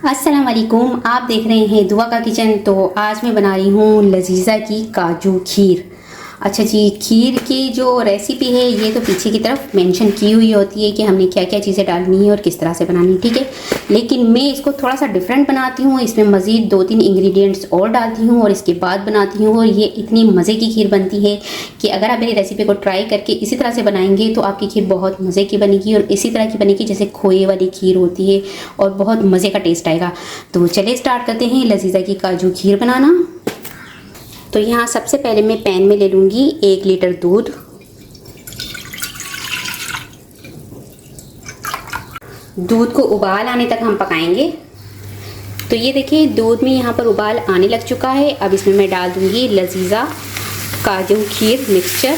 अस्सलाम वालेकुम। आप देख रहे हैं दुआ का किचन। तो आज मैं बना रही हूँ लजीज़ा की काजू खीर। अच्छा जी, खीर की जो रेसिपी है ये तो पीछे की तरफ मेंशन की हुई होती है कि हमने क्या क्या चीज़ें डालनी है और किस तरह से बनानी है, ठीक है। लेकिन मैं इसको थोड़ा सा डिफरेंट बनाती हूँ। इसमें मज़ीद 2-3 इंग्रेडिएंट्स और डालती हूँ और इसके बाद बनाती हूँ और ये इतनी मज़े की खीर बनती है कि अगर आप मेरी रेसिपी को ट्राई करके इसी तरह से बनाएंगे तो आपकी खीर बहुत मज़े की बनेगी और इसी तरह की बनेगी जैसे खोए वाली खीर होती है और बहुत मज़े का टेस्ट आएगा। तो चलिए स्टार्ट करते हैं लजीज़ा की काजू खीर बनाना। तो यहाँ सबसे पहले मैं पैन में ले लूँगी 1 लीटर दूध। दूध को उबाल आने तक हम पकाएंगे। तो ये देखिए दूध में यहाँ पर उबाल आने लग चुका है। अब इसमें मैं डाल दूँगी लजीज़ा काजू खीर मिक्सचर।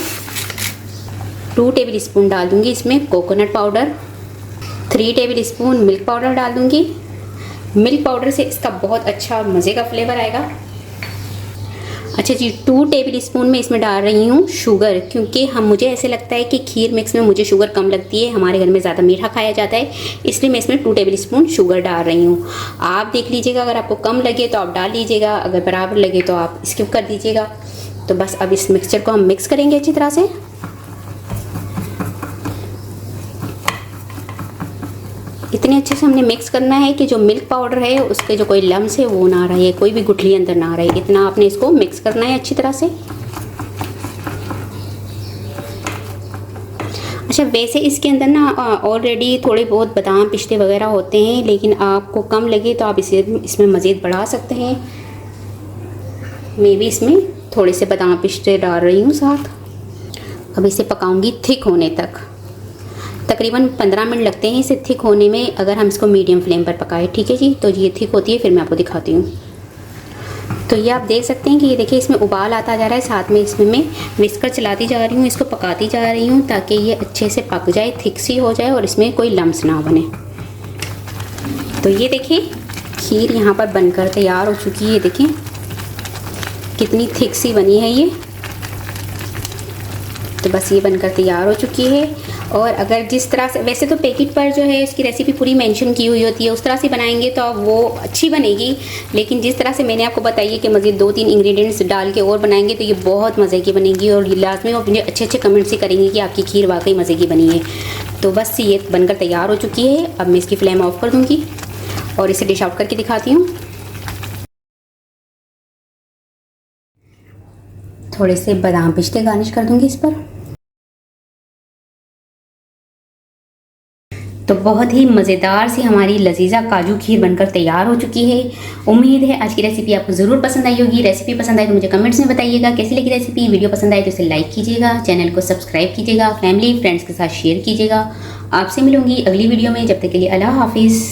2 टेबल स्पून डाल दूँगी इसमें coconut powder. 3 table spoon milk powder डाल दूँगी। मिल्क पाउडर से इसका बहुत अच्छा मज़े का फ्लेवर आएगा। अच्छा जी, 2 टेबल स्पून में इसमें डाल रही हूँ शुगर, क्योंकि मुझे ऐसे लगता है कि खीर मिक्स में मुझे शुगर कम लगती है। हमारे घर में ज़्यादा मीठा खाया जाता है, इसलिए मैं इसमें 2 टेबल स्पून शुगर डाल रही हूँ। आप देख लीजिएगा, अगर आपको कम लगे तो आप डाल लीजिएगा, अगर बराबर लगे तो आप स्किप कर दीजिएगा। तो बस अब इस मिक्सचर को हम मिक्स करेंगे अच्छी तरह से। इतने अच्छे से हमने मिक्स करना है कि जो मिल्क पाउडर है उसके जो कोई लम्स है वो ना रहे, कोई भी गुठली अंदर ना रहे। इतना आपने इसको मिक्स करना है अच्छी तरह से। अच्छा, वैसे इसके अंदर ना ऑलरेडी थोड़े बहुत बादाम पिस्ते वगैरह होते हैं, लेकिन आपको कम लगे तो आप इसमें मज़ीद बढ़ा सकते हैं। मैं भी इसमें थोड़े से बादाम पिस्ते डाल रही हूँ साथ। अब इसे पकाऊंगी थिक होने तक। तकरीबन 15 मिनट लगते हैं इसे थिक होने में, अगर हम इसको मीडियम फ्लेम पर पकाएं, ठीक है जी। तो ये थिक होती है, फिर मैं आपको दिखाती हूँ। तो ये आप देख सकते हैं कि ये देखिए इसमें उबाल आता जा रहा है, साथ में इसमें मैं विस्कर चलाती जा रही हूँ, इसको पकाती जा रही हूँ ताकि ये अच्छे से पक जाए, थिक सी हो जाए और इसमें कोई लम्स ना बने। तो ये देखिए खीर यहाँ पर बनकर तैयार हो चुकी है। देखिए कितनी थिक सी बनी है ये। तो बस ये बनकर तैयार हो चुकी है। और अगर जिस तरह से, वैसे तो पैकेट पर जो है इसकी रेसिपी पूरी मेंशन की हुई होती है, उस तरह से बनाएंगे तो वो अच्छी बनेगी। लेकिन जिस तरह से मैंने आपको बताई है कि मज़ीद 2-3 इंग्रेडिएंट्स डाल के और बनाएंगे तो ये बहुत मज़े की बनेगी। और लाजमी वो मुझे अच्छे अच्छे कमेंट्स ही करेंगे कि आपकी खीर वाकई मज़े की बनी है। तो बस ये बनकर तैयार हो चुकी है। अब मैं इसकी फ्लेम ऑफ कर दूँगी और इसे डिश आउट करके दिखाती हूँ। थोड़े से बादाम पिस्ते गार्निश कर दूँगी इस पर। तो बहुत ही मज़ेदार सी हमारी लजीज़ा काजू खीर बनकर तैयार हो चुकी है। उम्मीद है आज की रेसिपी आपको ज़रूर पसंद आई होगी। रेसिपी पसंद आए तो मुझे कमेंट्स में बताइएगा कैसी लगी रेसिपी। वीडियो पसंद आए तो इसे लाइक कीजिएगा, चैनल को सब्सक्राइब कीजिएगा, फैमिली फ्रेंड्स के साथ शेयर कीजिएगा। आपसे मिलूंगी अगली वीडियो में, जब तक के लिए अल्लाह हाफिज़।